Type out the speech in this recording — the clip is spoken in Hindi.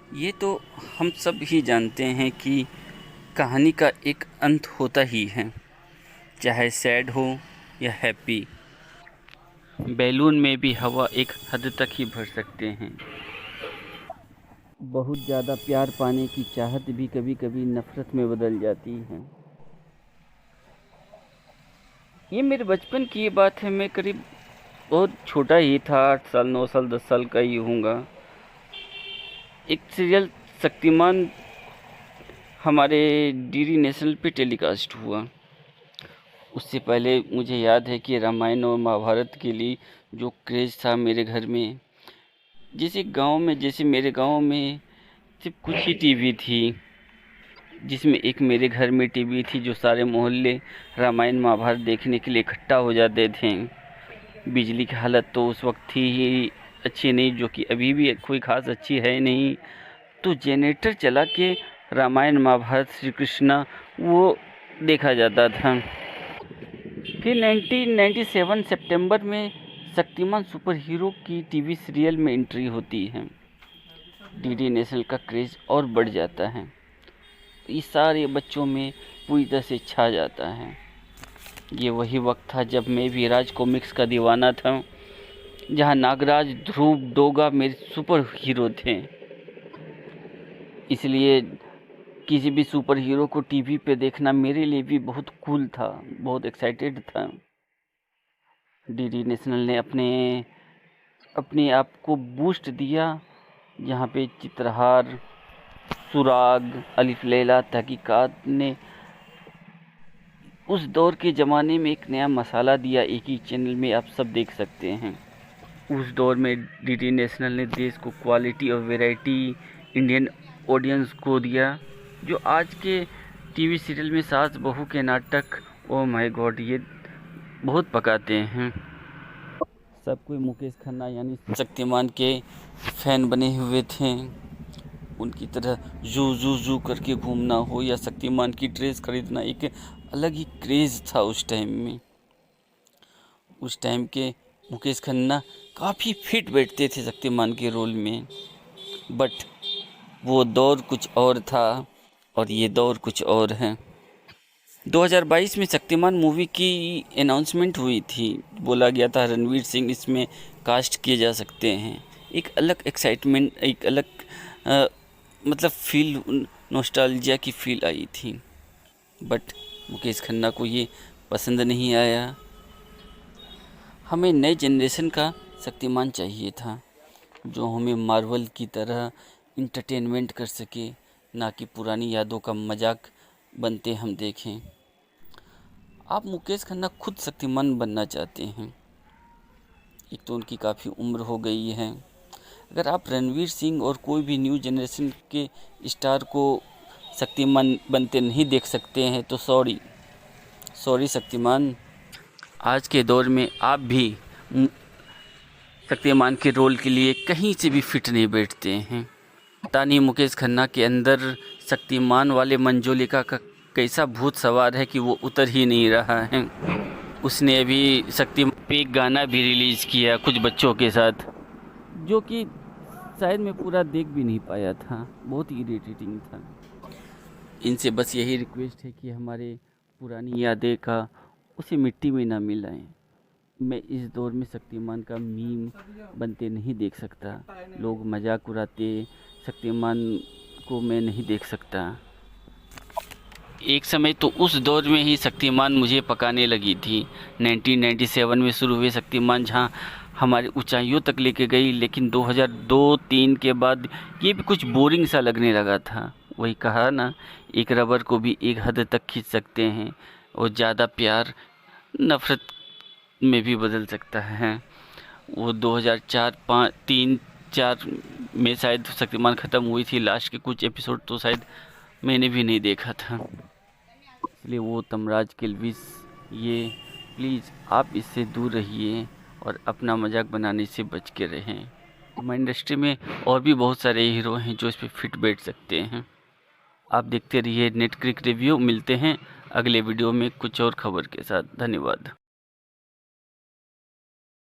ये तो हम सब ही जानते हैं कि कहानी का एक अंत होता ही है, चाहे सैड हो या हैप्पी। बैलून में भी हवा एक हद तक ही भर सकते हैं। बहुत ज़्यादा प्यार पाने की चाहत भी कभी कभी नफ़रत में बदल जाती है। ये मेरे बचपन की ये बात है। मैं करीब बहुत छोटा ही था, 8 साल 9 साल 10 साल का ही होऊंगा। एक सीरियल शक्तिमान हमारे डीडी नेशनल पे टेलीकास्ट हुआ। उससे पहले मुझे याद है कि रामायण और महाभारत के लिए जो क्रेज़ था मेरे घर में, जैसे मेरे गांव में सिर्फ कुछ ही टीवी थी, जिसमें एक मेरे घर में टीवी थी जो सारे मोहल्ले रामायण महाभारत देखने के लिए इकट्ठा हो जाते थे। बिजली की हालत तो उस वक्त थी ही अच्छी नहीं, जो कि अभी भी कोई ख़ास अच्छी है नहीं। तो जनरेटर चला के रामायण महाभारत श्री कृष्णा वो देखा जाता था। फिर 1997 सितंबर में शक्तिमान सुपर हीरो की टीवी सीरियल में एंट्री होती है। डीडी नेशनल का क्रेज़ और बढ़ जाता है। ये सारे बच्चों में पूरी तरह से छा जाता है। ये वही वक्त था जब मैं भी राज कॉमिक्स का दीवाना था, जहाँ नागराज, ध्रुव, डोगा मेरे सुपर हीरो थे। इसलिए किसी भी सुपर हीरो को टीवी पे देखना मेरे लिए भी बहुत कूल था, बहुत एक्साइटेड था। डीडी नेशनल ने अपने आप को बूस्ट दिया, जहाँ पे चित्रहार, सुराग, अलिफ लैला, तहकीकात ने उस दौर के ज़माने में एक नया मसाला दिया। एक ही चैनल में आप सब देख सकते हैं। उस दौर में डीडी नेशनल ने देश को क्वालिटी और वैरायटी इंडियन ऑडियंस को दिया, जो आज के टीवी सीरियल में सास बहू के नाटक, ओ माय गॉड, ये बहुत पकाते हैं। सब कोई मुकेश खन्ना यानी शक्तिमान के फैन बने हुए थे। उनकी तरह जू जू जू करके घूमना हो या शक्तिमान की ड्रेस खरीदना एक अलग ही क्रेज़ था उस टाइम में। उस टाइम के मुकेश खन्ना काफ़ी फिट बैठते थे शक्तिमान के रोल में। बट वो दौर कुछ और था और ये दौर कुछ और है। 2022 में शक्तिमान मूवी की अनाउंसमेंट हुई थी। बोला गया था रणवीर सिंह इसमें कास्ट किए जा सकते हैं। एक अलग एक्साइटमेंट, एक अलग मतलब फील, नॉस्टैल्जिया की फील आई थी। बट मुकेश खन्ना को ये पसंद नहीं आया। हमें नए जनरेशन का शक्तिमान चाहिए था, जो हमें मार्वल की तरह इंटरटेनमेंट कर सके, ना कि पुरानी यादों का मजाक बनते हम देखें। आप मुकेश खन्ना खुद शक्तिमान बनना चाहते हैं। एक तो उनकी काफ़ी उम्र हो गई है। अगर आप रणवीर सिंह और कोई भी न्यू जनरेशन के स्टार को शक्तिमान बनते नहीं देख सकते हैं तो सॉरी शक्तिमान। आज के दौर में आप भी शक्तिमान के रोल के लिए कहीं से भी फिट नहीं बैठते हैं। पता नहीं मुकेश खन्ना के अंदर शक्तिमान वाले मंजोलिका का कैसा भूत सवार है कि वो उतर ही नहीं रहा है। उसने अभी शक्तिमान पे एक गाना भी रिलीज़ किया कुछ बच्चों के साथ, जो कि शायद मैं पूरा देख भी नहीं पाया था। बहुत ही इरिटेटिंग था। इनसे बस यही रिक्वेस्ट है कि हमारे पुरानी यादें का उसे मिट्टी में ना मिलाएं। मैं इस दौर में शक्तिमान का मीम बनते नहीं देख सकता। लोग मजाक उड़ाते शक्तिमान को मैं नहीं देख सकता। एक समय तो उस दौर में ही शक्तिमान मुझे पकाने लगी थी। 1997 में शुरू हुए शक्तिमान जहां हमारी ऊंचाइयों तक लेके गई, लेकिन 2002-3 के बाद ये भी कुछ बोरिंग सा लगने लगा था। वही कहा ना, एक रबर को भी एक हद तक खींच सकते हैं और ज़्यादा प्यार नफ़रत में भी बदल सकता है। वो 2004-5-3-4 में शायद शक्तिमान ख़त्म हुई थी। लास्ट के कुछ एपिसोड तो शायद मैंने भी नहीं देखा था। इसलिए वो तमराज किल्विस, ये प्लीज़ आप इससे दूर रहिए और अपना मजाक बनाने से बच के रहें। हमारी इंडस्ट्री में और भी बहुत सारे हीरो हैं जो इस पर फिट बैठ सकते हैं। आप देखते रहिए नेट क्रिक रिव्यू। मिलते हैं अगले वीडियो में कुछ और खबर के साथ। धन्यवाद।